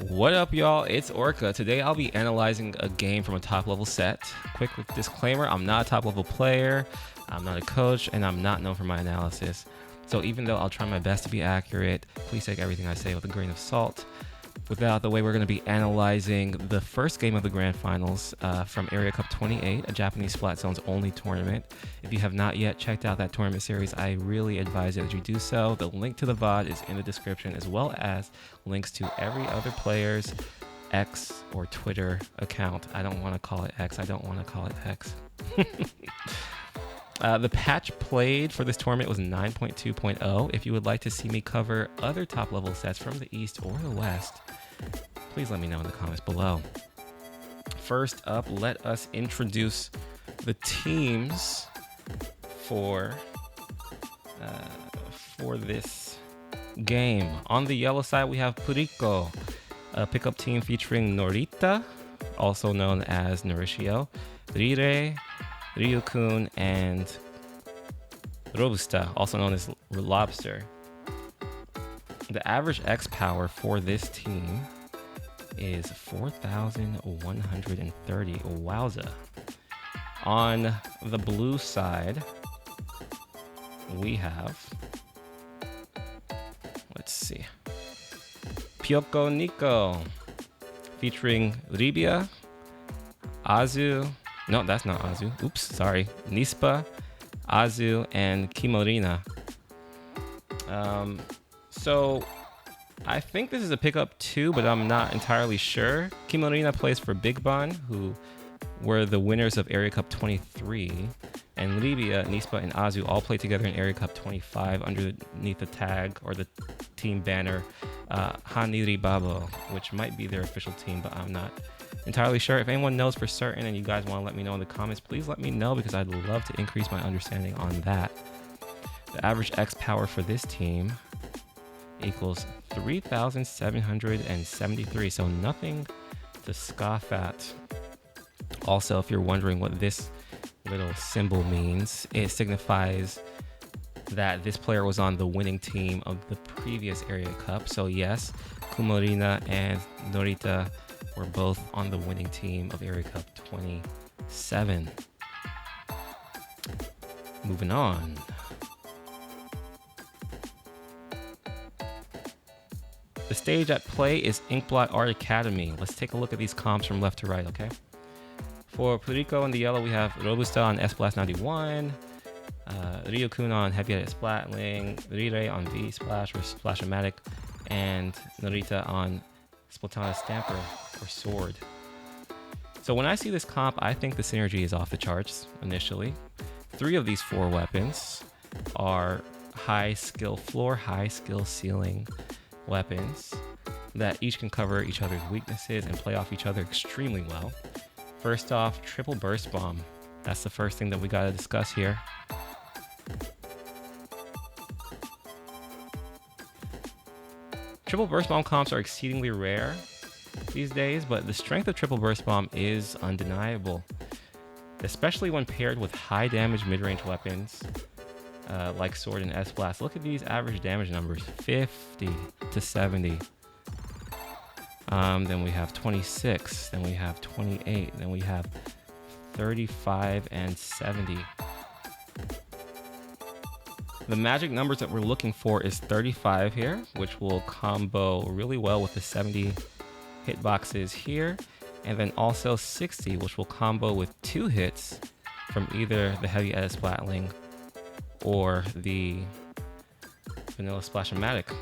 What up, y'all? It's Orka. Today I'll be analyzing a game from a top level set. Quick disclaimer, I'm not a top level player, I'm not a coach, and I'm not known for my analysis. So even though I'll try my best to be accurate, please take everything I say with a grain of salt. With that out of the way, we're going to be analyzing the first game of the Grand Finals from Area Cup 28, a Japanese Splat Zones only tournament. If you have not yet checked out that tournament series, I really advise that you do so. The link to the VOD is in the description, as well as links to every other player's X or Twitter account. I don't want to call it X. I don't want to call it X. The patch played for this tournament was 9.2.0. If you would like to see me cover other top level sets from the East or the West, please let me know in the comments below. First up, let us introduce the teams for this game. On the yellow side, we have Purikko, a pickup team featuring Norita, also known as Norishio, Riire, Riukun, and Robusta, also known as Lobster. The average X power for this team is 4,130. Wowza. On the blue side, we have, let's see, Pyoko Nico, featuring Libia, Azu, no, that's not Azu. Oops, sorry. Niespa, Azu, and Kumorina. So I think this is a pickup too, but I'm not entirely sure. Kumorina plays for Big Ban, who were the winners of Area Cup 23. And Libia, Niespa, and Azu all played together in Area Cup 25 underneath the tag or the team banner Haniri Babo, which might be their official team, but I'm not entirely sure. If anyone knows for certain and you guys want to let me know in the comments, please let me know, because I'd love to increase my understanding on that. The average X power for this team equals 3,773, so nothing to scoff at. Also, if you're wondering what this little symbol means, it signifies that this player was on the winning team of the previous Area Cup. So yes, Kumorina and Norita were both on the winning team of Area Cup 27. Moving on. The stage at play is Inkblot Art Academy. Let's take a look at these comps from left to right, okay? For Purikko in the yellow, we have Robusta on S-91, Riukun on Heavy-Headed Splatling, Riire on V-Splash or Splash-o-Matic, and Norita on Splatana Stamper or Sword. So when I see this comp, I think the synergy is off the charts initially. 3 of these 4 weapons are high skill floor, high skill ceiling weapons that each can cover each other's weaknesses and play off each other extremely well. First off, triple burst bomb. That's the first thing that we gotta discuss here. Triple burst bomb comps are exceedingly rare these days, but the strength of triple burst bomb is undeniable, especially when paired with high damage mid-range weapons like Sword and S-Blast. Look at these average damage numbers, 50 to 70. Then we have 26, then we have 28, then we have 35 and 70. The magic numbers that we're looking for is 35 here, which will combo really well with the 70 hitboxes here, and then also 60, which will combo with 2 hits from either the Heavy Edit Splatling or the Vanilla Splash-o-Matic.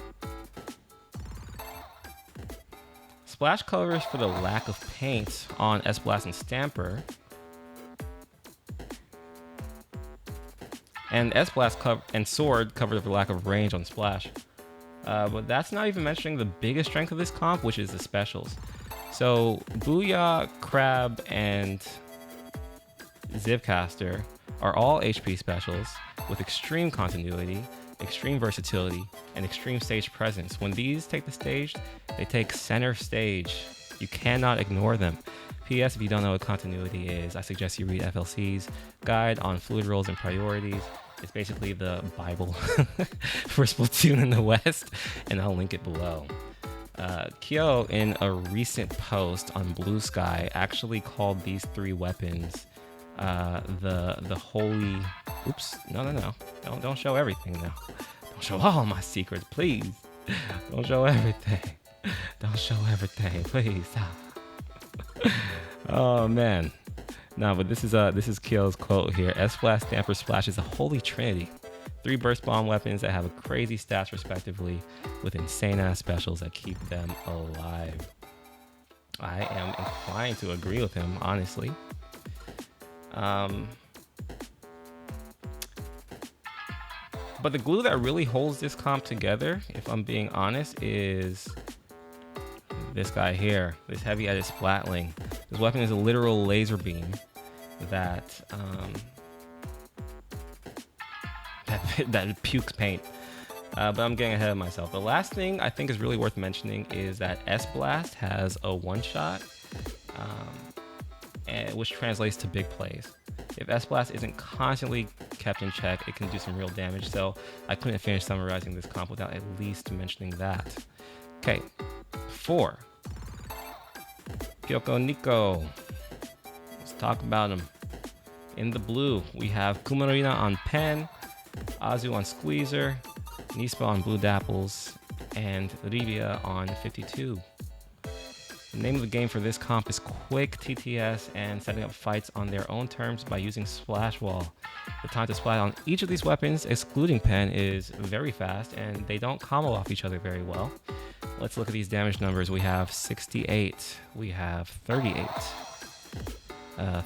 Splash covers for the lack of paint on S-Blast and Stamper, and S-Blast and Sword cover the lack of range on Splash. But that's not even mentioning the biggest strength of this comp, which is the specials. So Booyah, Crab, and Zipcaster are all HP specials with extreme continuity, extreme versatility, and extreme stage presence. When these take the stage, they take center stage. You cannot ignore them. P.S. If you don't know what continuity is, I suggest you read FLC's guide on fluid roles and priorities. It's basically the Bible for Splatoon in the West, and I'll link it below. Kyo, in a recent post on Bluesky, actually called these 3 weapons the holy. Oops, no. Don't show everything now. Don't show all my secrets, please. Don't show everything. Don't show everything, please. Oh man. No, but this is Kyo's quote here. S-Blast, Stamper, Splash is a holy trinity. 3 burst bomb weapons that have crazy stats respectively, with insane ass specials that keep them alive. I am inclined to agree with him, honestly. But the glue that really holds this comp together, if I'm being honest, is this guy here, this heavy-edged Splatling. This weapon is a literal laser beam that that pukes paint. But I'm getting ahead of myself. The last thing I think is really worth mentioning is that S-Blast has a one-shot, which translates to big plays. If S-Blast isn't constantly kept in check, it can do some real damage. So I couldn't finish summarizing this comp without at least mentioning that. Okay, 4. Pyoko Nico. Let's talk about him. In the blue, we have Kumorina on Pen, Azu on Squeezer, Nice Pa on Blue Dapples, and Libia on 52. The name of the game for this comp is quick TTS and setting up fights on their own terms by using Splash Wall. The time to splat on each of these weapons, excluding Pen, is very fast, and they don't combo off each other very well. Let's look at these damage numbers. We have 68, we have 38,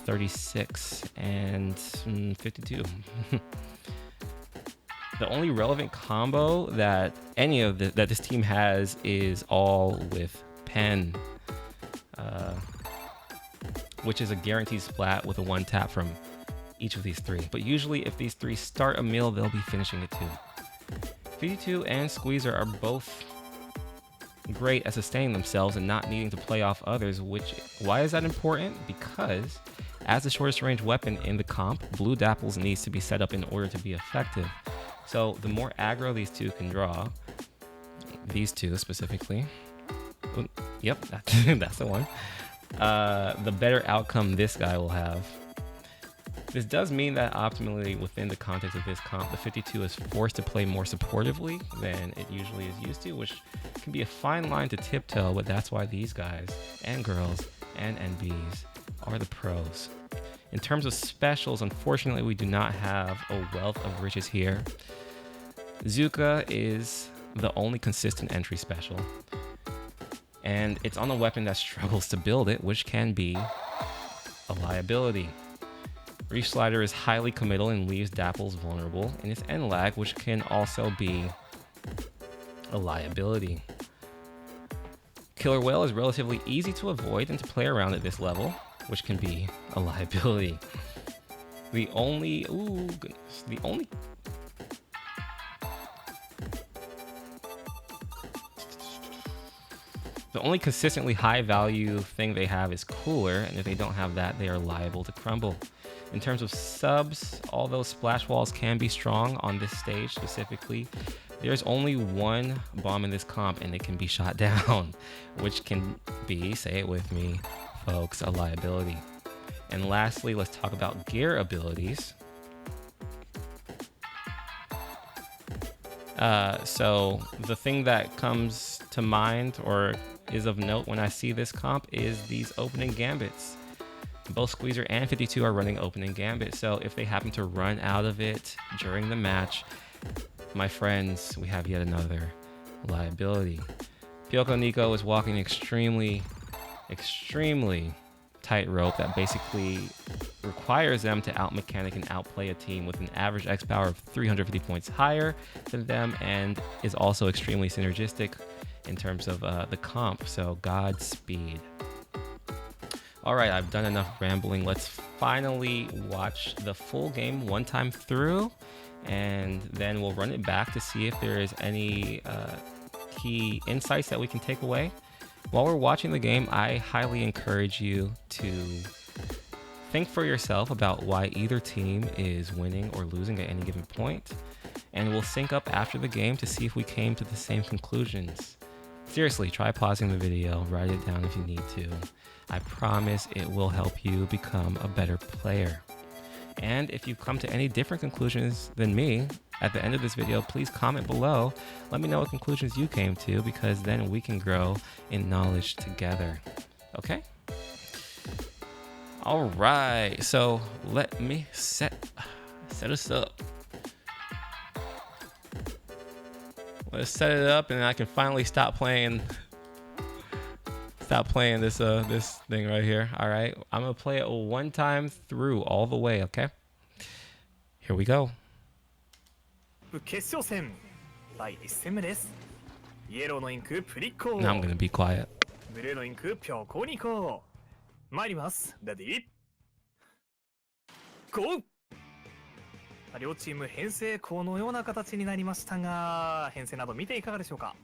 36, and 52. The only relevant combo that that this team has is all with Pen, which is a guaranteed splat with a 1-tap from each of these 3. But usually if these 3 start a mill, they'll be finishing it too. 52 and Squeezer are both great at sustaining themselves and not needing to play off others, why is that important? Because as the shortest range weapon in the comp, Blue Dapples needs to be set up in order to be effective. So the more aggro these 2 can draw, these 2 specifically, yep, that's the one, the better outcome this guy will have. This does mean that optimally within the context of this comp, the 52 is forced to play more supportively than it usually is used to, which can be a fine line to tiptoe, but that's why these guys and girls and NBs are the pros. In terms of specials, unfortunately, we do not have a wealth of riches here. Zuka is the only consistent entry special, and it's on a weapon that struggles to build it, which can be a liability. Reef Slider is highly committal and leaves Dapples vulnerable in its end lag, which can also be a liability. Killer Whale is relatively easy to avoid and to play around at this level, which can be a liability. The only consistently high value thing they have is Cooler, and if they don't have that, they are liable to crumble. In terms of subs, although Splash Walls can be strong on this stage specifically, there's only one bomb in this comp and it can be shot down, which can be, say it with me, folks, a liability. And lastly, let's talk about gear abilities. So the thing that comes to mind or is of note when I see this comp is these opening gambits. Both Squeezer and 52 are running opening gambit, so if they happen to run out of it during the match, my friends, we have yet another liability. Pyoko Nico is walking extremely tightrope that basically requires them to out-mechanic and outplay a team with an average X power of 350 points higher than them, and is also extremely synergistic in terms of the comp, so Godspeed. All right, I've done enough rambling. Let's finally watch the full game one time through, and then we'll run it back to see if there is any key insights that we can take away. While we're watching the game, I highly encourage you to think for yourself about why either team is winning or losing at any given point, and we'll sync up after the game to see if we came to the same conclusions. Seriously, try pausing the video, write it down if you need to. I promise it will help you become a better player. And if you come to any different conclusions than me, at the end of this video, please comment below. Let me know what conclusions you came to, because then we can grow in knowledge together. Okay? All right, so let me set us up. Let's set it up, and then I can finally stop playing this this thing right here. All right, I'm gonna play it one time through all the way. Okay, here we go. 決勝戦第1戦目です。イエローのインクプリッコ Now I'm gonna be quiet. ブルーのインクピョコニコ参ります。レディーゴー。両チーム編成このような形になりましたが、編成など見ていかがでしょうか。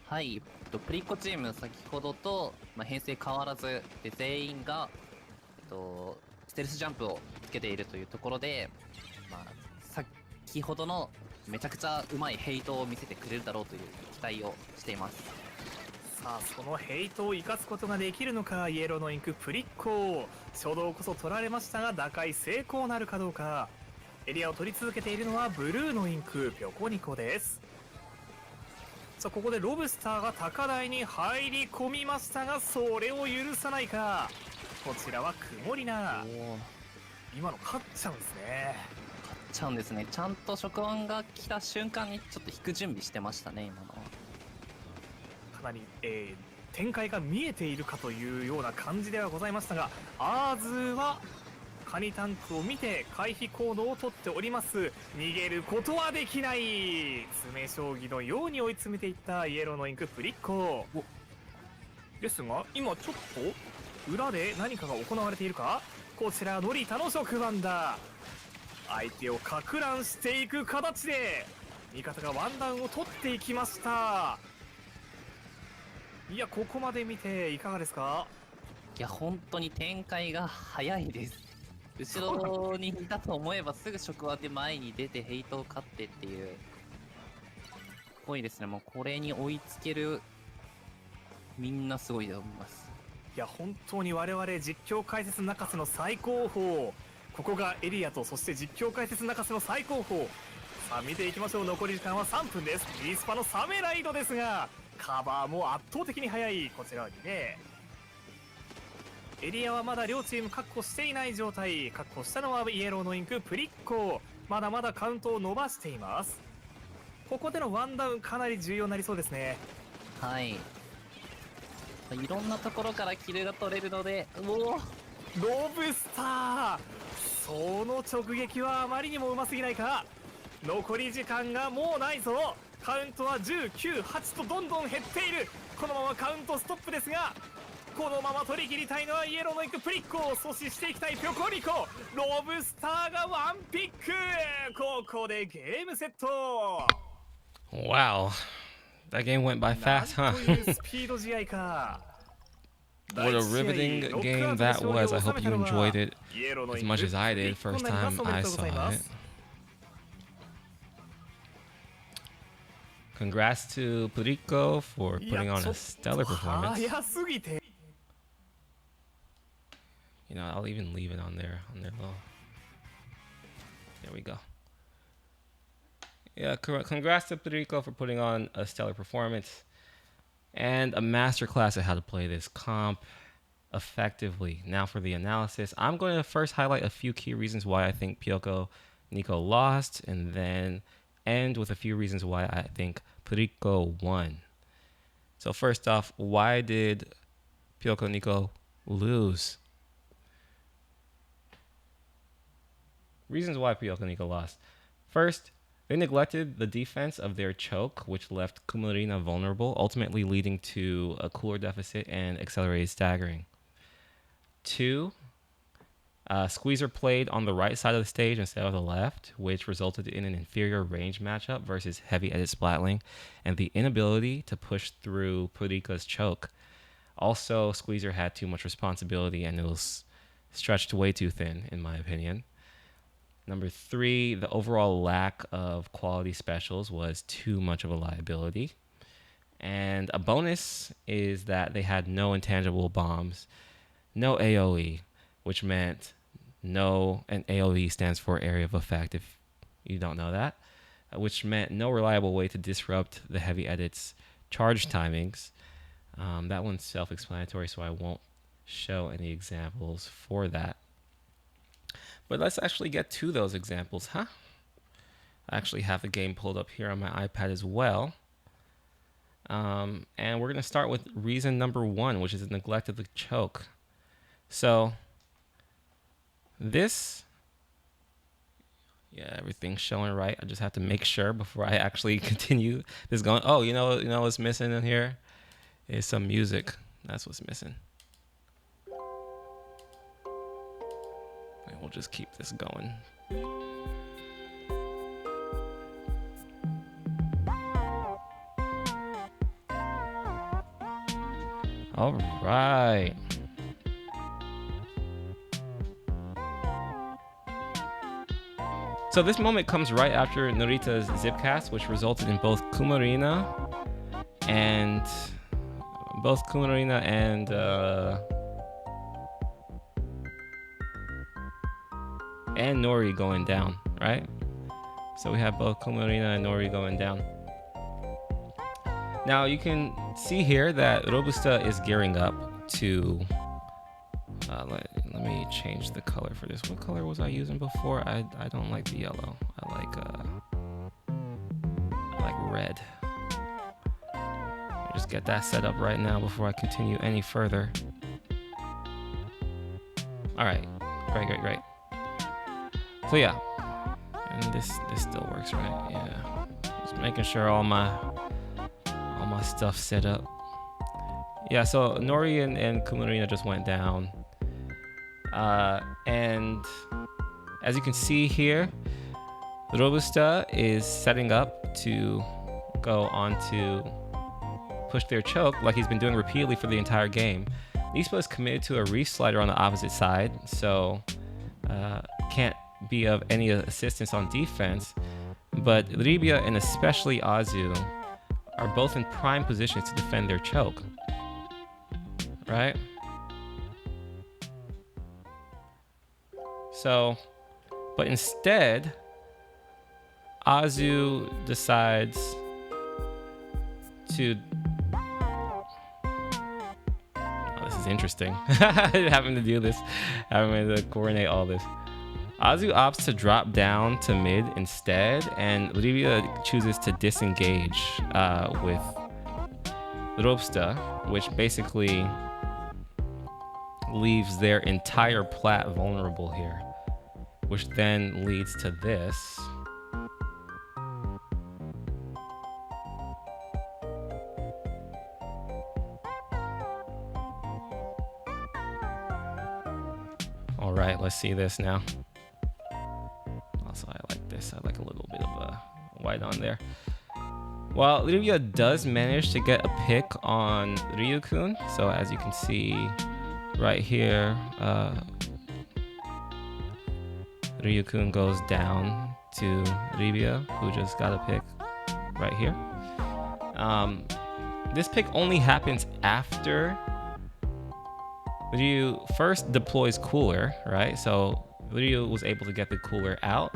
はい、プリッコチーム先ほどと、編成変わらずで全員が、ステルスジャンプをつけているというところで、先ほどのめちゃくちゃうまいヘイトを見せてくれるだろうという期待をしています。さあそのヘイトを生かすことができるのか。イエローのインクプリッコ初動こそ取られましたが打開成功なるかどうか。エリアを取り続けているのはブルーのインクピョコニコです。さあここでロブスターが高台に入り込みましたが、それを許さないか。こちらはクモリナ。今の勝っちゃうんですね。勝っちゃうんですね。ちゃんと触腕が来た瞬間にちょっと引く準備してましたね。今のはかなり、展開が見えているかというような感じではございましたが、あーずーはカニタンクを見て回避行動をとっております。逃げることはできない。詰将棋のように追い詰めていったイエローのインクプリッコですが、今ちょっと裏で何かが行われているか。こちらノリタの触腕だ。相手をか乱していく形で味方がワンダウンを取っていきました。いや、ここまで見ていかがですか。いや本当に展開が早いです。後ろにいたと思えばすぐ触腕で前に出てヘイトを勝ってっていう、すごいですね。もうこれに追いつけるみんなすごいと思います。いや本当に我々実況解説中洲の最高峰、ここがエリアと、そして実況解説中洲の最高峰。さあ見ていきましょう。残り時間は3分です。ニースパのサメライドですが、カバーも圧倒的に速い。こちらにね、エリアはまだ両チーム確保していない状態。確保したのはイエローのインクプリッコ。まだまだカウントを伸ばしています。ここでのワンダウンかなり重要になりそうですね。はい、いろんなところからキルが取れるので、ロブスター、その直撃はあまりにもうますぎないか。残り時間がもうないぞ。カウントは19、8とどんどん減っている。このままカウントストップですが、このまま取り切りたいのはイエローのインクプリッコを阻止していきたいピョコニコ。ロブスターがワンピック。ここでゲームセット。 Wow, that game went by fast, huh? なんというスピード試合か。 What a riveting game that was. I hope you enjoyed it as much as I did first time I saw it. Congrats to Purikko for putting on a stellar performance. You know, I'll even leave it on their low. There we go. Yeah, congrats to Purikko for putting on a stellar performance and a masterclass of how to play this comp effectively. Now for the analysis, I'm going to first highlight a few key reasons why I think Pyoko Nico lost, and then end with a few reasons why I think Purikko won. So first off, why did Pyoko Nico lose? Reasons why Pyoko Nico lost. First, they neglected the defense of their choke, which left Kumorina vulnerable, ultimately leading to a cooler deficit and accelerated staggering. 2, Squeezer played on the right side of the stage instead of the left, which resulted in an inferior range matchup versus heavy edit Splatling and the inability to push through Purikko's choke. Also, Squeezer had too much responsibility and it was stretched way too thin, in my opinion. Number 3, the overall lack of quality specials was too much of a liability. And a bonus is that they had no intangible bombs, no AoE, which meant no, and AoE stands for area of effect if you don't know that, which meant no reliable way to disrupt the heavy edit's charge timings. That one's self-explanatory, so I won't show any examples for that. But let's actually get to those examples, huh? I actually have the game pulled up here on my iPad as well. And we're going to start with reason number 1, which is the neglect of the choke. So this, yeah, everything's showing right. I just have to make sure before I actually continue this going. Oh, you know what's missing in here is some music. That's what's missing. And we'll just keep this going. All right. So this moment comes right after Norita's zipcast, which resulted in both Kumorina and Nori going down, right? So we have both Kumorina and Nori going down. Now you can see here that Robusta is gearing up to, let me change the color for this. What color was I using before? I don't like the yellow. I like red. Just get that set up right now before I continue any further. All right, great. So yeah, and this still works, right? Yeah, just making sure all my stuff set up. Yeah, so Nori and Kumorina just went down. And as you can see here, Robusta is setting up to go on to push their choke like he's been doing repeatedly for the entire game. Nispa is committed to a reef slider on the opposite side, so can't be of any assistance on defense. But Libia and especially Azu are both in prime positions to defend their choke, right? So, but instead, Azu decides to... Oh, this is interesting. Having to do this, having to coordinate all this. Azu opts to drop down to mid instead, and Libia chooses to disengage with Robusta, which basically leaves their entire plat vulnerable here, which then leads to this. All right, let's see this now. Also, I like this. I like a little bit of a white on there. Well, Libia does manage to get a pick on Riukun. So as you can see right here, Riukun goes down to Libia, who just got a pick right here. This pick only happens after Ryu first deploys cooler, right? So Ryu was able to get the cooler out.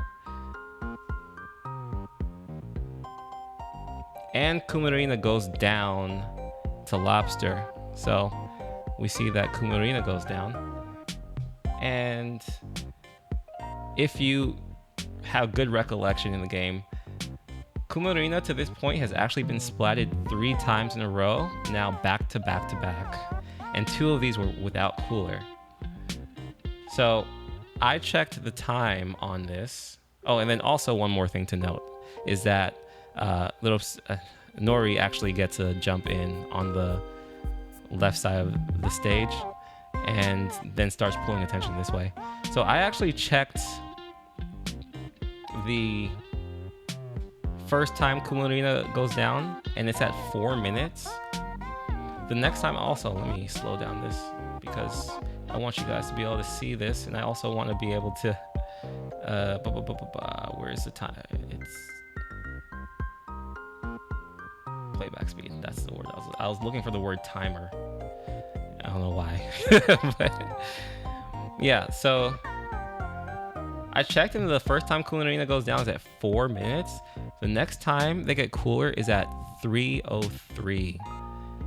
And Kumorina goes down to Lobster. So we see that Kumorina goes down. And if you have good recollection in the game, Kumorina to this point has actually been splatted 3 times in a row, now back to back to back. And 2 of these were without cooler. So I checked the time on this. Oh, and then also one more thing to note is that Nori actually gets a jump in on the left side of the stage and then starts pulling attention this way. So I actually checked the first time Kumorina goes down, and it's at 4 minutes. The next time also, let me slow down this because I want you guys to be able to see this, and I also want to be able to where's the time? It's playback. attack speed. That's the word. I was looking for the word timer. I don't know why. But yeah, so I checked, and the first time Kumorina goes down is at 4 minutes. The next time they get cooler is at 3:03.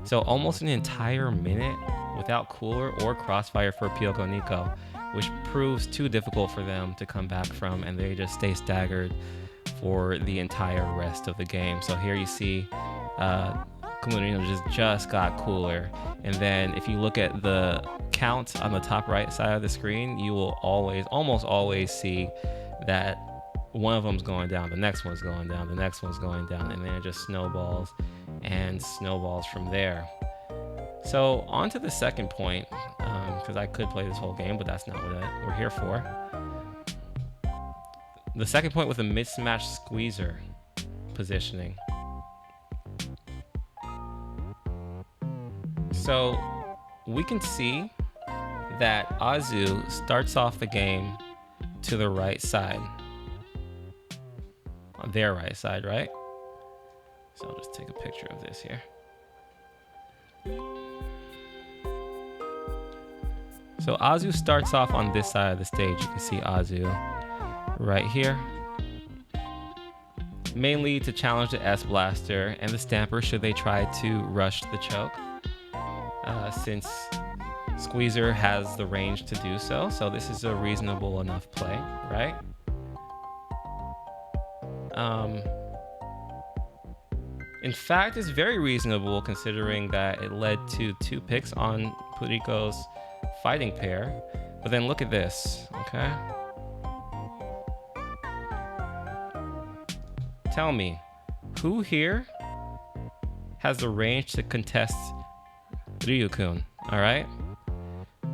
So almost an entire minute without cooler or crossfire for Pyoko Nico, which proves too difficult for them to come back from, and they just stay staggered for the entire rest of the game. So here you see Kumorina just got cooler, and then if you look at the count on the top right side of the screen, you will almost always see that one of them's going down, the next one's going down, the next one's going down, and then it just snowballs and snowballs from there. So on to the second point, because I could play this whole game, but that's not what we're here for. The second point with a mid-smash squeezer positioning. So we can see that a z oo starts off the game to the right side. On their right side, right? So I'll just take a picture of this here. So a z oo starts off on this side of the stage. You can see a z oo right here. Mainly to challenge the S Blaster and the Stamper should they try to rush the choke. Since Squeezer has the range to do so. So this is a reasonable enough play, right? In fact, it's very reasonable considering that it led to 2 picks on Purikko's fighting pair. But then look at this, okay? Tell me, who here has the range to contest Riukun, all right?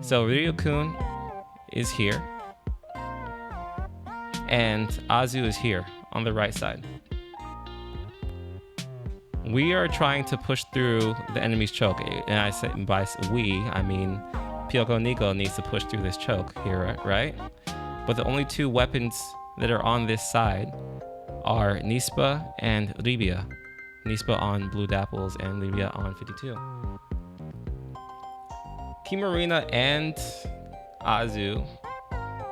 So Riukun is here, and a z oo is here on the right side. We are trying to push through the enemy's choke, and I say by we, I mean Pyoko Nico needs to push through this choke here, right? But the only 2 weapons that are on this side are Nispa and Libia. Nispa on Blue Dapples and Libia on 52. Kumorina and a z oo,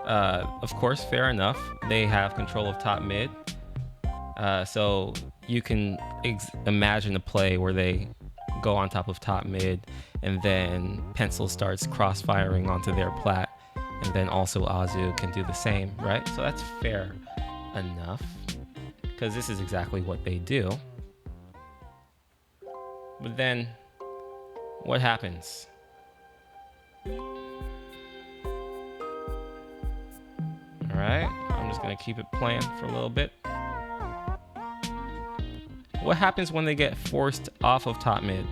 of course, fair enough. They have control of top mid. So you can imagine a play where they go on top of top mid, and then Pencil starts cross-firing onto their plat, and then also a z oo can do the same, right? So that's fair enough, because this is exactly what they do. But then, what happens? Alright, I'm just gonna keep it playing for a little bit. What happens when they get forced off of top mid?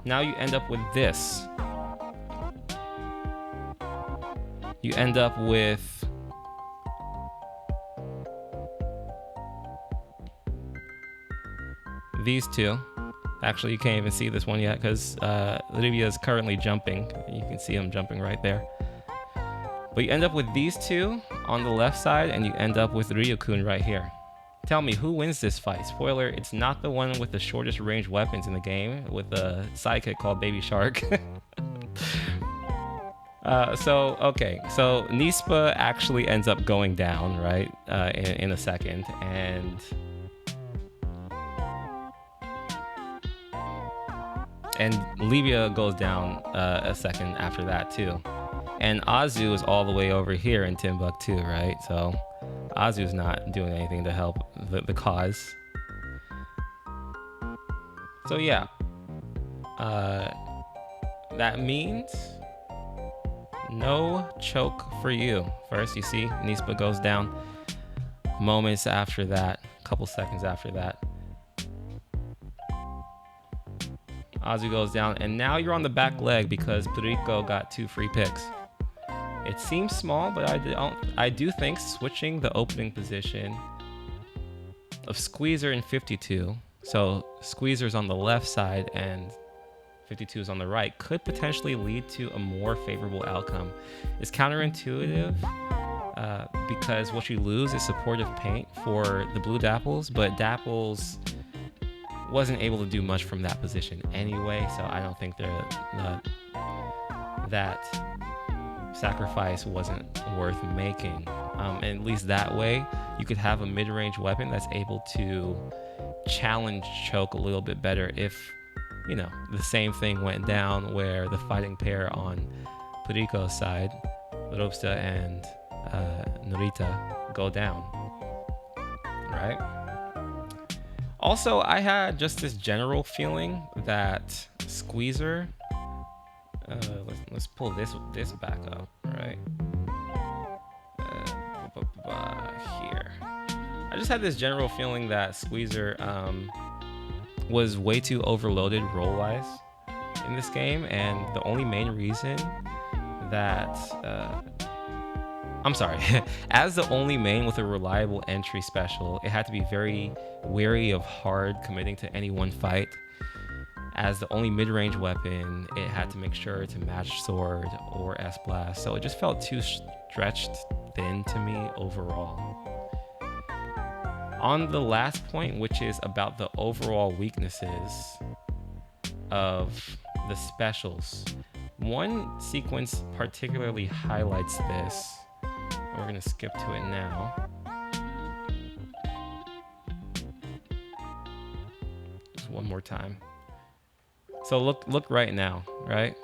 Now you end up with this. You end up with these 2. Actually, you can't even see this one yet because Libia is currently jumping. You can see him jumping right there. But you end up with these 2 on the left side, and you end up with Riukun right here. Tell me, who wins this fight? Spoiler, it's not the one with the shortest range weapons in the game, with a sidekick called Baby Shark. Okay, so Nispa actually ends up going down, right, in a second, and Libia goes down a second after that too. And a z oo is all the way over here in Timbuktu, right? So a z oo's not doing anything to help the cause. So yeah, that means no choke for you. First, you see Nispa goes down. Moments after that, couple seconds after that, a z oo goes down, and now you're on the back leg because Purikko got 2 free picks. It seems small, but I do think switching the opening position of Squeezer and 52, so Squeezer's on the left side and 52 is on the right, could potentially lead to a more favorable outcome. It's counterintuitive because what you lose is supportive paint for the blue Dapples, but Dapples wasn't able to do much from that position anyway, so I don't think that sacrifice wasn't worth making. At least that way, you could have a mid-range weapon that's able to challenge choke a little bit better if, you know, the same thing went down where the fighting pair on Purikko's side, Robusta and Norita, go down, right? Also, I had just this general feeling that Squeezer, let's pull this back up, right? Here. I just had this general feeling that Squeezer was way too overloaded role-wise in this game, and the only main reason that I'm sorry, as the only main with a reliable entry special, it had to be very wary of hard committing to any one fight. As the only mid-range weapon, it had to make sure to match sword or S-Blast, so it just felt too stretched thin to me overall. On the last point, which is about the overall weaknesses of the specials, one sequence particularly highlights this. We're gonna skip to it now. Just one more time. So look right now, right?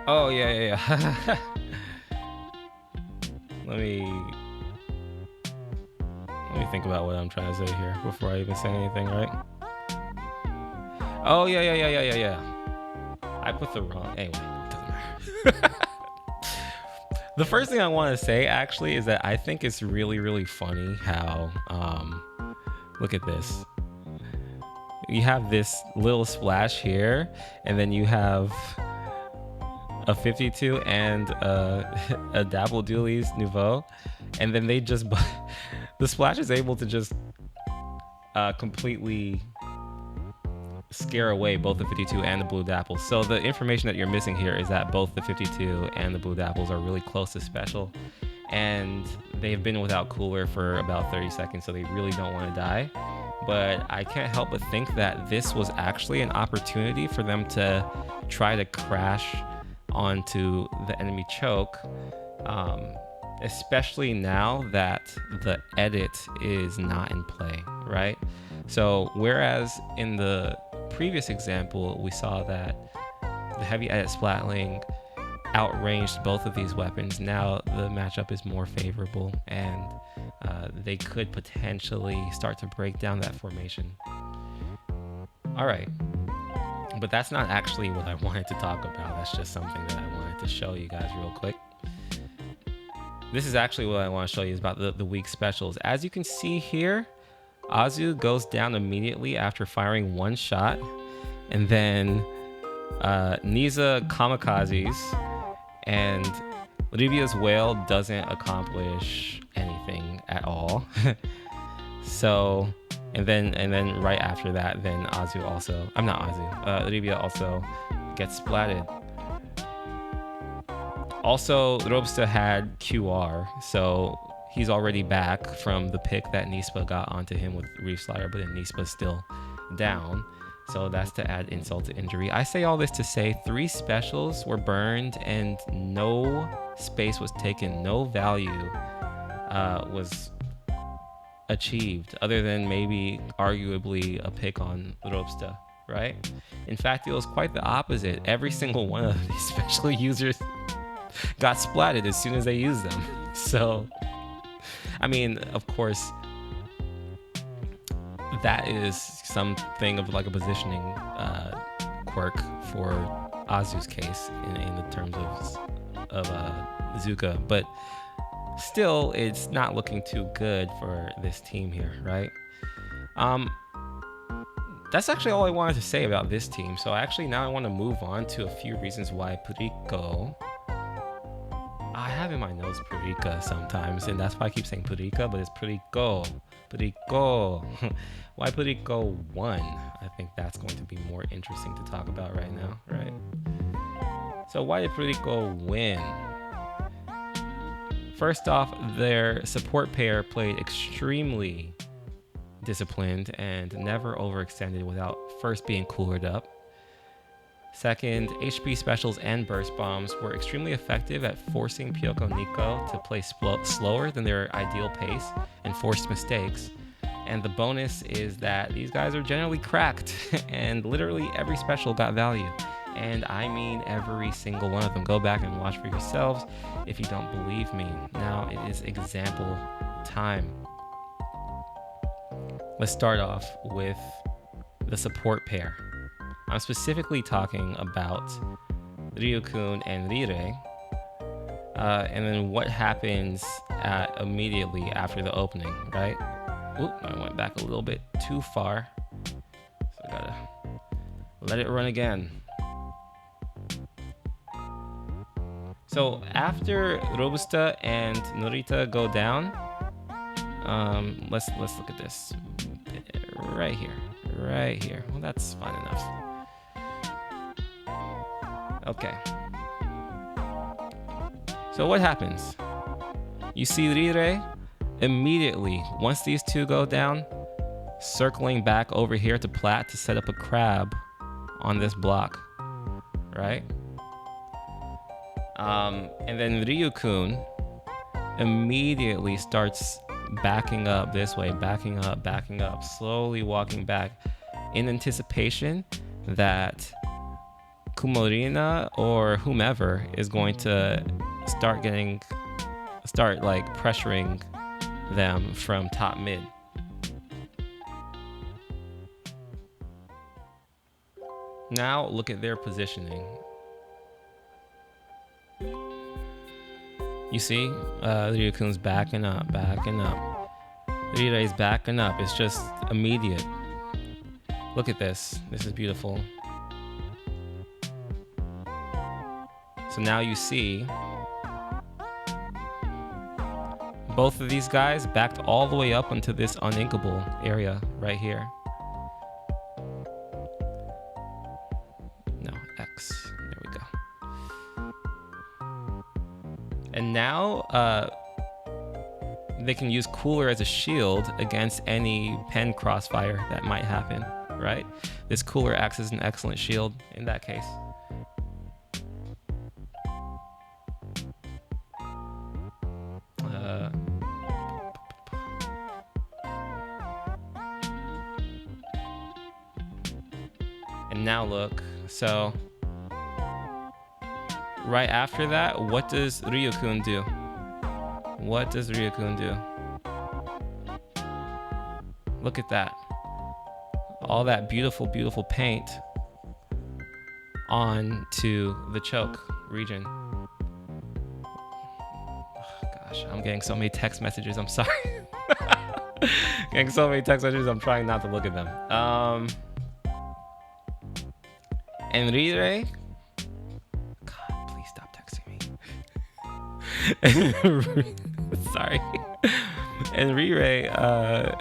Oh yeah. Let me think about what I'm trying to say here before I even say anything, right? Oh yeah. I put the wrong. Anyway, it doesn't matter. The first thing I want to say actually is that I think it's really funny how look at this. You have this little splash here, and then you have a 52 and a Dapple Dualies Nouveau, and then they just the splash is able to just completely scare away both the 52 and the blue Dapples. So the information that you're missing here is that both the 52 and the blue Dapples are really close to special, and they've been without cooler for about 30 seconds, so they really don't want to die. But I can't help but think that this was actually an opportunity for them to try to crash onto the enemy choke, especially now that the edit is not in play, right? So whereas in the previous example we saw that the heavy edit Splatling outranged both of these weapons, now the matchup is more favorable, and they could potentially start to break down that formation. All right, but that's not actually what I wanted to talk about. That's just something that I wanted to show you guys real quick. This is actually what I want to show you is about the weak specials. As you can see here, Azu goes down immediately after firing one shot, and then Niza kamikazes, and Libia's whale doesn't accomplish anything at all. So, and then right after that, then Azu also, I'm not Azu, Libia also gets splatted. Also, Robusta had QR, so he's already back from the pick that Nispa got onto him with Reef Slider, but then Nispa's still down. So that's to add insult to injury. I say all this to say 3 specials were burned and no space was taken, no value was achieved other than maybe arguably a pick on Robusta, right? In fact, it was quite the opposite. Every single one of these special users got splatted as soon as they used them. So, I mean, of course, that is something of like a positioning quirk for Azu's case in the terms of Zuka, but still, it's not looking too good for this team here, right? That's actually all I wanted to say about this team. So actually now I want to move on to a few reasons why Purikko I have in my notes Purikko sometimes, and that's why I keep saying Purikko, but it's Purikko. Purikko. Why Purikko 1? I think that's going to be more interesting to talk about right now, right? So why did Purikko win? First off, their support pair played extremely disciplined and never overextended without first being coolered up. Second, HP specials and burst bombs were extremely effective at forcing Pyoko Nico to play slower than their ideal pace and forced mistakes. And the bonus is that these guys are generally cracked and literally every special got value. And I mean every single one of them. Go back and watch for yourselves if you don't believe me. Now it is example time. Let's start off with the support pair. I'm specifically talking about Riukun and Riire, and then what happens immediately after the opening, right? Oop, I went back a little bit too far, so I gotta let it run again. So after Robusta and Norita go down, let's look at this right here. Well, that's fine enough. Okay. So what happens? You see Riire immediately, once these two go down, circling back over here to plat to set up a crab on this block, right? And then Riukun immediately starts backing up this way, backing up, slowly walking back in anticipation that Kumorina or whomever is going to start like pressuring them from top mid. Now look at their positioning. You see, Ryukun's backing up. Riire's backing up. It's just immediate. Look at this. This is beautiful. So now you see both of these guys backed all the way up into this uninkable area right here. No, X. There we go. And now they can use Cooler as a shield against any pen crossfire that might happen, right? This Cooler acts as an excellent shield in that case. And now look, so right after that, what does Riukun do? What does Riukun do? Look at that. All that beautiful, beautiful paint onto the choke region. Oh, gosh, I'm getting so many text messages. I'm sorry. Getting so many text messages. I'm trying not to look at them. And Riire, God, please stop texting me. Sorry. And Riire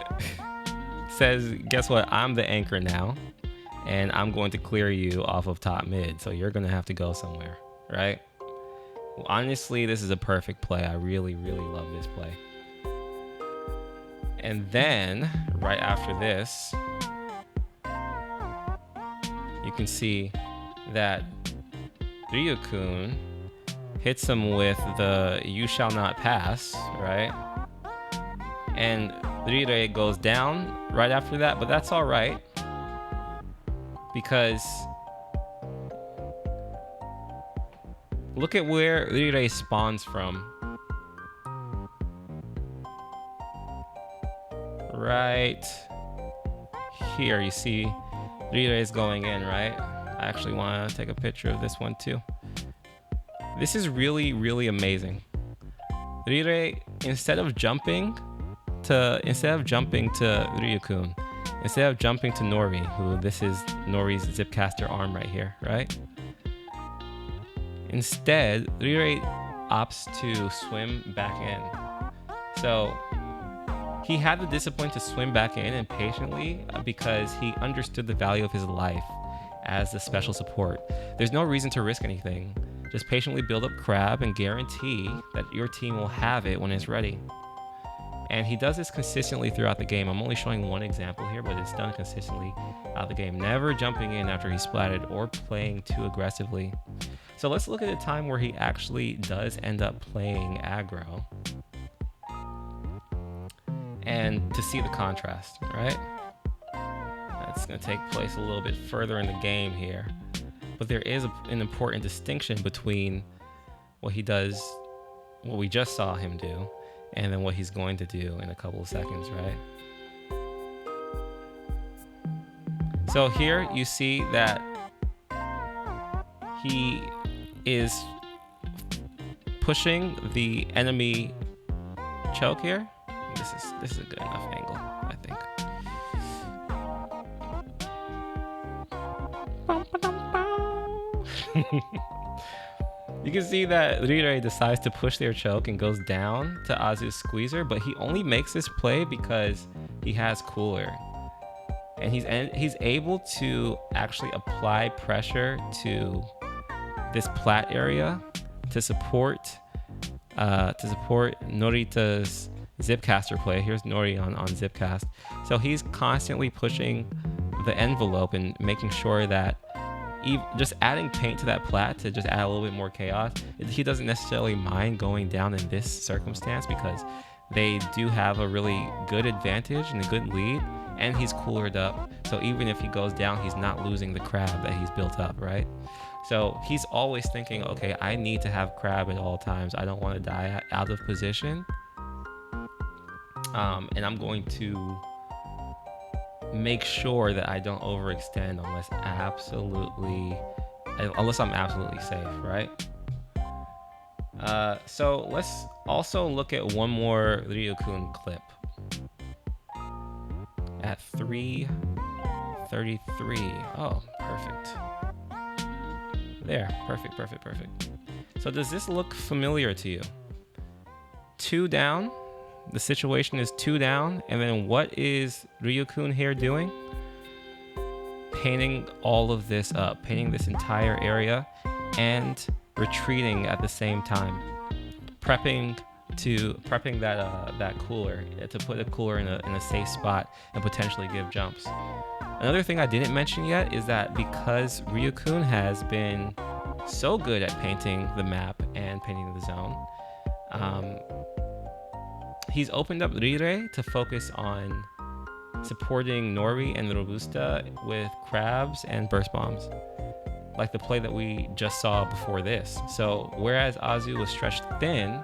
says, guess what? I'm the anchor now, and I'm going to clear you off of top mid, so you're going to have to go somewhere, right? Well, honestly, this is a perfect play. I really, really love this play. And then, right after this, you can see that Riukun hits him with the "You shall not pass," right? And Riire goes down right after that, but that's all right because look at where Riire spawns from. Right here, you see Riire is going in, right? I actually want to take a picture of this one too. This is really, really amazing. Riire, instead of jumping to Ryukun, instead of jumping to Nori, who this is Nori's Zipcaster arm right here, right? Instead, Riire opts to swim back in. So he had the discipline to swim back in and patiently because he understood the value of his life as a special support. There's no reason to risk anything. Just patiently build up crab and guarantee that your team will have it when it's ready. And he does this consistently throughout the game. I'm only showing one example here, but it's done consistently out the game. Never jumping in after he splatted or playing too aggressively. So let's look at a time where he actually does end up playing aggro. And to see the contrast, right? That's going to take place a little bit further in the game here. But there is an important distinction between what he does, what we just saw him do, and then what he's going to do in a couple of seconds, right? So here you see that he is pushing the enemy choke here. This is a good enough angle, I think. You can see that Riire decides to push their choke and goes down to Azu's squeezer, but he only makes this play because he has cooler. And he's able to actually apply pressure to this plat area to support Norita's Zipcaster play. Here's Nori on Zipcast. So he's constantly pushing the envelope and making sure that just adding paint to that plat to just add a little bit more chaos. He doesn't necessarily mind going down in this circumstance because they do have a really good advantage and a good lead, and he's coolered up. So even if he goes down, he's not losing the crab that he's built up, right? So he's always thinking, okay, I need to have crab at all times. I don't want to die out of position. And I'm going to make sure that I don't overextend unless I'm absolutely safe, right? So let's also look at one more Riukun clip at 3:33. Oh, perfect. There, perfect. So does this look familiar to you? 2 down. The situation is 2 down, and then what is Riukun here doing? Painting all of this up, painting this entire area, and retreating at the same time, prepping that cooler to put a cooler in a safe spot and potentially give jumps. Another thing I didn't mention yet is that because Riukun has been so good at painting the map and painting the zone, he's opened up Riire to focus on supporting Nori and Robusta with crabs and burst bombs, like the play that we just saw before this. So whereas Azu was stretched thin,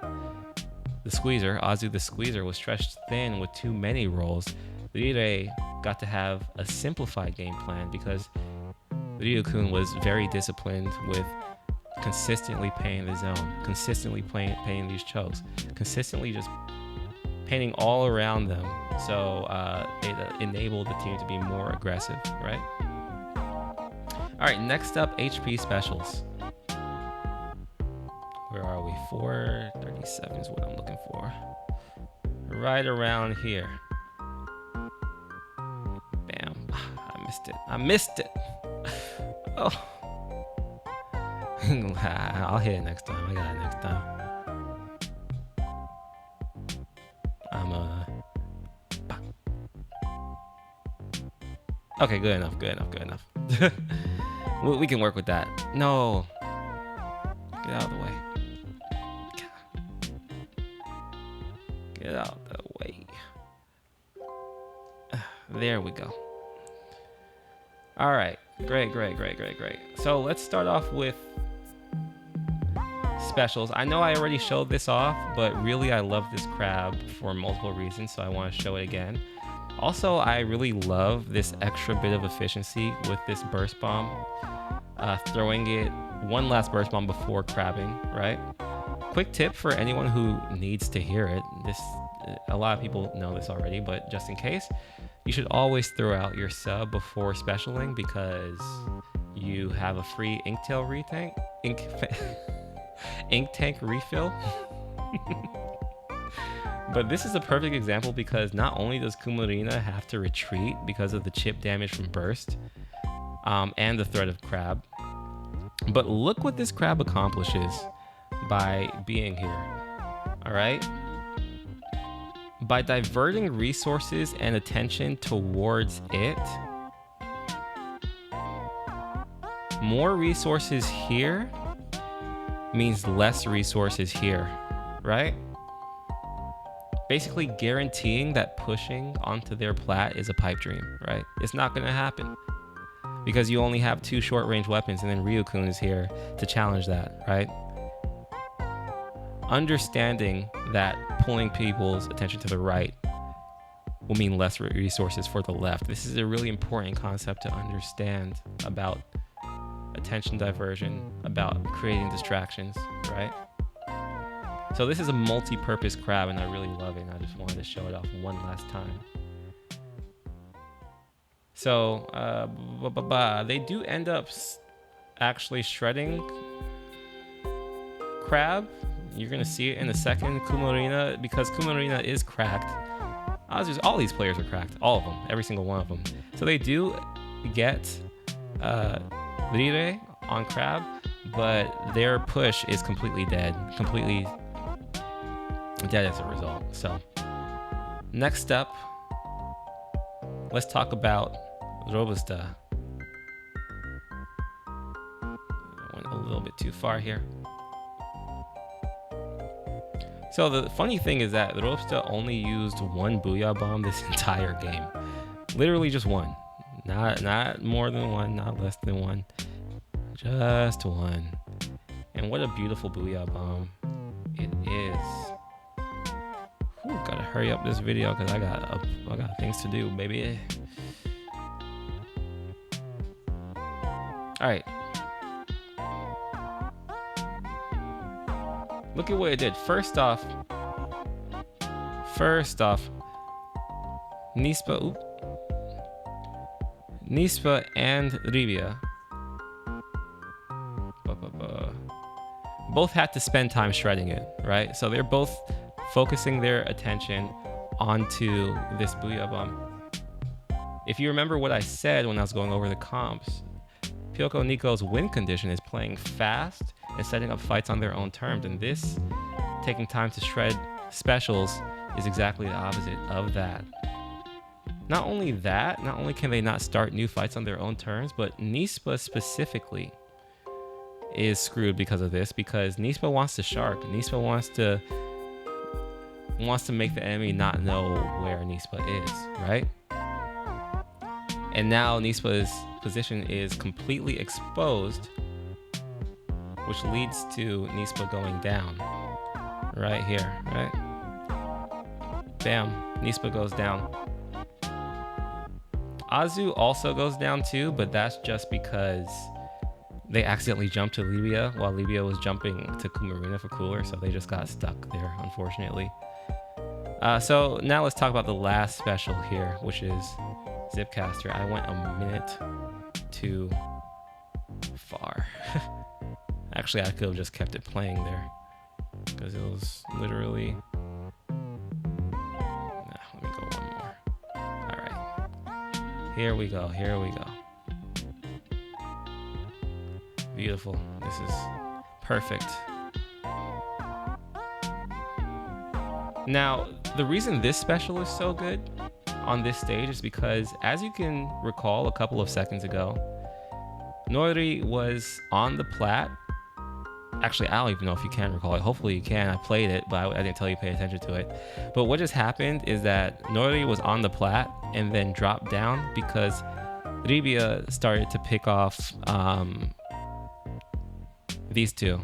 Azu the squeezer was stretched thin with too many rolls, Riire got to have a simplified game plan because Riukun was very disciplined with consistently painting the zone, consistently painting these chokes, consistently just painting all around them. So it enabled the team to be more aggressive, right? All right, next up, HP specials. Where are we? 437 is what I'm looking for. Right around here. Bam. I missed it. Oh. I'll hit it next time. I got it next time. Okay, good enough. We can work with that. No. Get out of the way. Get out of the way. There we go. All right. Great. So let's start off with specials. I know I already showed this off, but really I love this crab for multiple reasons, so I want to show it again. Also, I really love this extra bit of efficiency with this burst bomb. Throwing it one last burst bomb before crabbing, right? Quick tip for anyone who needs to hear it. A lot of people know this already, but just in case, you should always throw out your sub before specialing because you have a free Inktail retake. ink tank refill. But this is a perfect example because not only does Kumorina have to retreat because of the chip damage from burst and the threat of crab, but look what this crab accomplishes by being here. All right? By diverting resources and attention towards it, more resources here means less resources here, right? Basically guaranteeing that pushing onto their plat is a pipe dream, right? It's not gonna happen because you only have 2 short-range weapons and then Riukun is here to challenge that, right? Understanding that pulling people's attention to the right will mean less resources for the left. This is a really important concept to understand about attention diversion, about creating distractions, right? So this is a multi-purpose crab and I really love it and I just wanted to show it off one last time. So they do end up actually shredding crab. You're gonna see it in a second. Kumorina, because Kumorina is cracked. All these players are cracked, all of them, every single one of them. So they do get Riire on crab, but their push is completely dead, completely dead as a result. So next up, let's talk about Robusta. I went a little bit too far here. So the funny thing is that Robusta only used 1 Booyah Bomb this entire game. Literally just 1. Not more than 1, not less than 1. Just 1. And what a beautiful Booyah Bomb it is. Whew, gotta hurry up this video because I got things to do, baby. Alright. Look at what it did. First off, Niespa and Libia both had to spend time shredding it, right? So they're both focusing their attention onto this Booyah Bomb. If you remember what I said when I was going over the comps, Pyoko Nico's win condition is playing fast and setting up fights on their own terms, and this taking time to shred specials is exactly the opposite of that. Not only can they not start new fights on their own terms, but Niespa specifically is screwed because of this, because Niespa wants to shark. Niespa wants to make the enemy not know where Niespa is, right? And now Niespa's position is completely exposed, which leads to Niespa going down right here, right? Bam, Niespa goes down. Azu also goes down too, but that's just because they accidentally jumped to Libia while Libia was jumping to Kumorina for cooler, so they just got stuck there, unfortunately. So now let's talk about the last special here, which is Zipcaster. I went a minute too far. Actually, I could have just kept it playing there because it was literally... let me go one more. All right. Here we go. Beautiful. This is perfect. Now, the reason this special is so good on this stage is because, as you can recall a couple of seconds ago, Nori was on the plat. Actually, I don't even know if you can recall it. Hopefully you can. I played it, but I didn't tell you to pay attention to it. But what just happened is that Nori was on the plat and then dropped down because Libia started to pick off these two.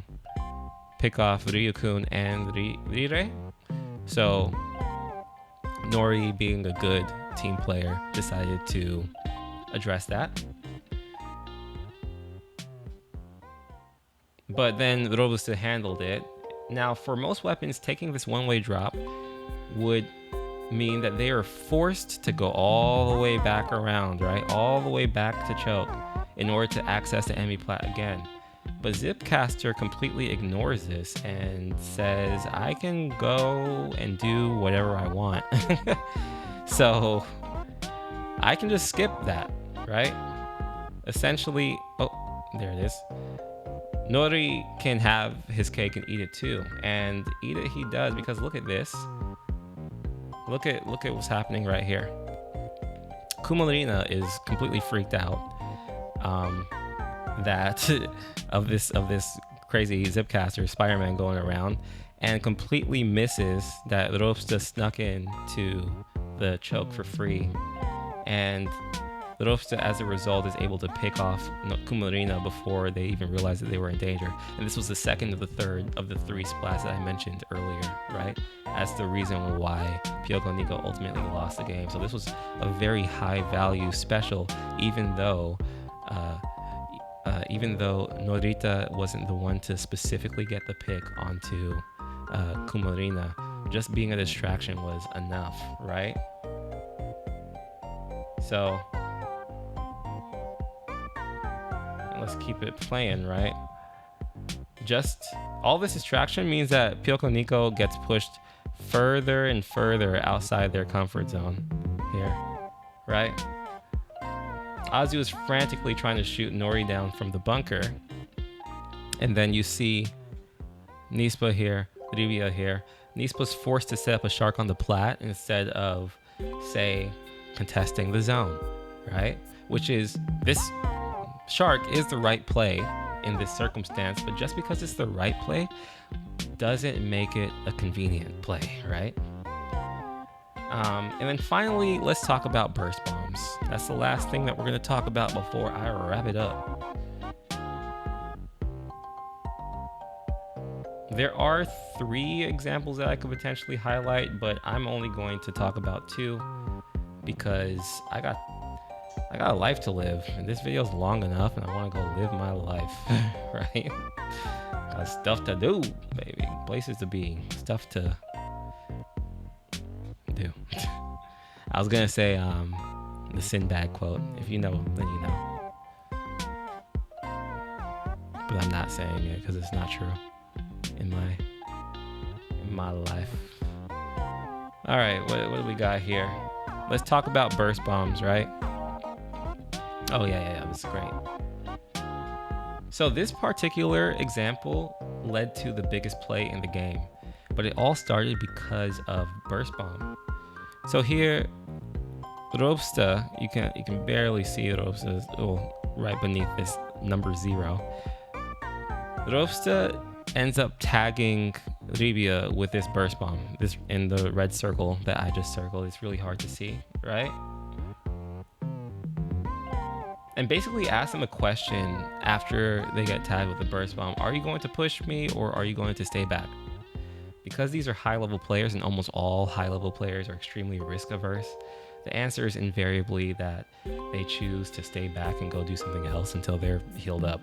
Pick off Riukun and Riire. So Nori, being a good team player, decided to address that. But then Robusta handled it. Now, for most weapons, taking this one-way drop would mean that they are forced to go all the way back around, right? All the way back to choke in order to access the enemy plat again. But Zipcaster completely ignores this and says, I can go and do whatever I want. So I can just skip that, right? Essentially, oh, there it is. Nori can have his cake and eat it too. And eat it he does, because look at this. Look at what's happening right here. Kumorina is completely freaked out that of this crazy Zipcaster Spider-Man going around, and completely misses that Robusta snuck in to the choke for free. And Robusta, as a result, is able to pick off Kumorina before they even realized that they were in danger. And this was the second of the third of the three splats that I mentioned earlier, right? That's the reason why Pyoko Nico ultimately lost the game. So this was a very high value special, even though Norita wasn't the one to specifically get the pick onto Kumorina. Just being a distraction was enough, right? So let's keep it playing, right? Just all this distraction means that Pyoko Nico gets pushed further and further outside their comfort zone here, right? Azu is frantically trying to shoot Nori down from the bunker, and then you see Nispa here, Libia here. Nispa's forced to set up a shark on the plat instead of, say, contesting the zone, right? Which is, this shark is the right play in this circumstance, but just because it's the right play doesn't make it a convenient play, right? And then finally, let's talk about burst bombs. That's the last thing that we're going to talk about before I wrap it up. There are 3 examples that I could potentially highlight, but I'm only going to talk about 2 because I got a life to live, and this video is long enough, and I want to go live my life, right? Got stuff to do, baby. Places to be, stuff to do. I was gonna say the Sinbad quote. If you know, then you know. But I'm not saying it because it's not true in my life. All right, what do we got here? Let's talk about burst bombs, right? Oh yeah, this is great. So this particular example led to the biggest play in the game, but it all started because of burst bomb. So here, Robusta, you can barely see Robusta right beneath this number 0. Robusta ends up tagging Libia with this burst bomb, this in the red circle that I just circled. It's really hard to see, right? And basically ask them a question after they get tagged with the burst bomb. Are you going to push me, or are you going to stay back? Because these are high-level players, and almost all high-level players are extremely risk-averse, the answer is invariably that they choose to stay back and go do something else until they're healed up.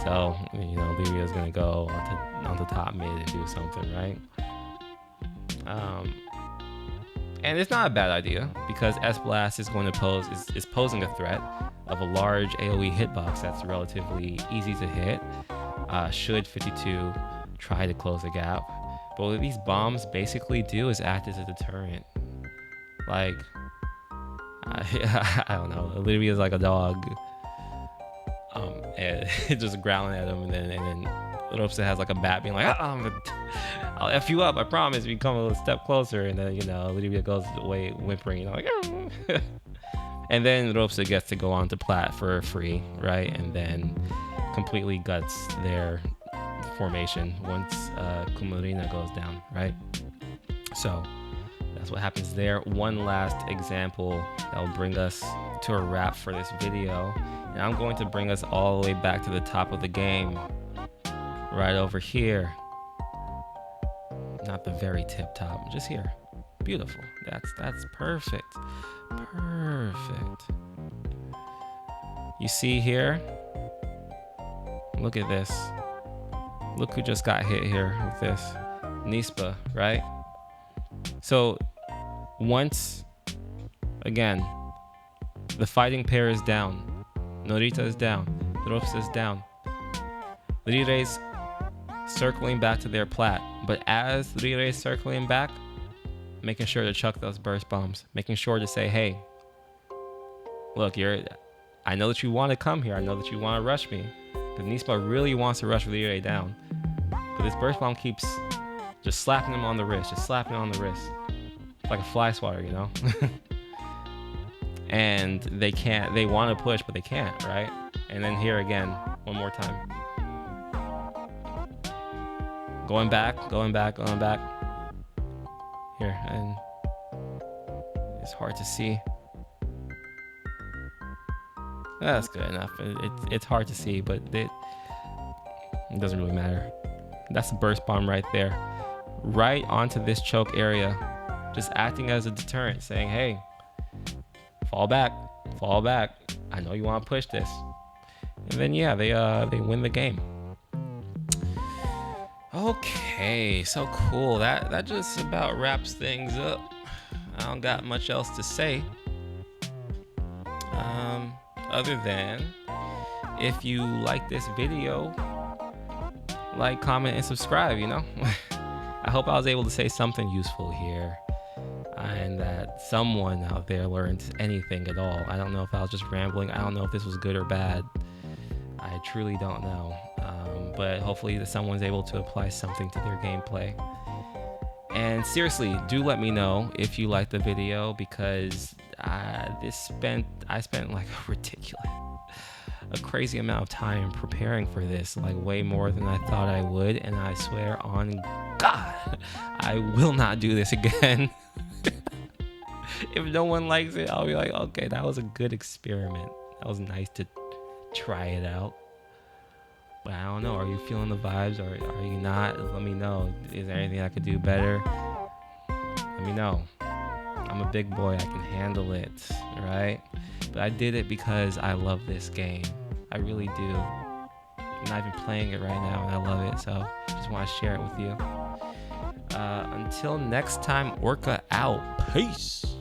So, you know, Libia's going to go onto top mid and do something, right? And it's not a bad idea, because S-Blast is going to is posing a threat of a large AoE hitbox that's relatively easy to hit. Should 52 try to close the gap. But what these bombs basically do is act as a deterrent. Like, I don't know, Libia is like a dog, and just growling at him, and then Robusta has like a bat being like, I'll F you up, I promise, if you come a step closer. And then, you know, Libia goes away whimpering, you know, like, and then Robusta gets to go on to plat for free, right? And then completely guts their formation once Kumorina goes down, right? So that's what happens there. One last example that will bring us to a wrap for this video, and I'm going to bring us all the way back to the top of the game, right over here. Not the very tip top, just here. Beautiful. That's perfect. Perfect. You see here? Look at this. Look who just got hit here with this. Nispa, right? So once again, the fighting pair is down. Norita is down. Robusta is down. Riire's circling back to their plat, but as Riire's circling back, making sure to chuck those burst bombs, making sure to say, hey, look, I know that you want to come here, I know that you want to rush me, but nice pa really wants to rush Riire down, but this burst bomb keeps just slapping him on the wrist, just slapping on the wrist, like a fly swatter, you know. And they want to push, but they can't, right? And then here again, one more time. Going back. Here, and it's hard to see. That's good enough. It's hard to see, but it doesn't really matter. That's a burst bomb right there. Right onto this choke area. Just acting as a deterrent, saying, hey, fall back. I know you want to push this. And then yeah, they win the game. Okay, so cool. That just about wraps things up. I don't got much else to say. Other than if you like this video, like, comment, and subscribe, you know? I hope I was able to say something useful here and that someone out there learned anything at all. I don't know if I was just rambling. I don't know if this was good or bad. I truly don't know. But hopefully that someone's able to apply something to their gameplay. And seriously, do let me know if you liked the video, because I spent like a crazy amount of time preparing for this, like way more than I thought I would, and I swear on God, I will not do this again. If no one likes it, I'll be like, okay, that was a good experiment. That was nice to try it out. But I don't know, are you feeling the vibes, or are you not? Let me know. Is there anything I could do better? Let me know. I'm a big boy, I can handle it, right? But I did it because I love this game. I really do. I'm not even playing it right now, and I love it, so I just want to share it with you. Until next time, Orca out. Peace!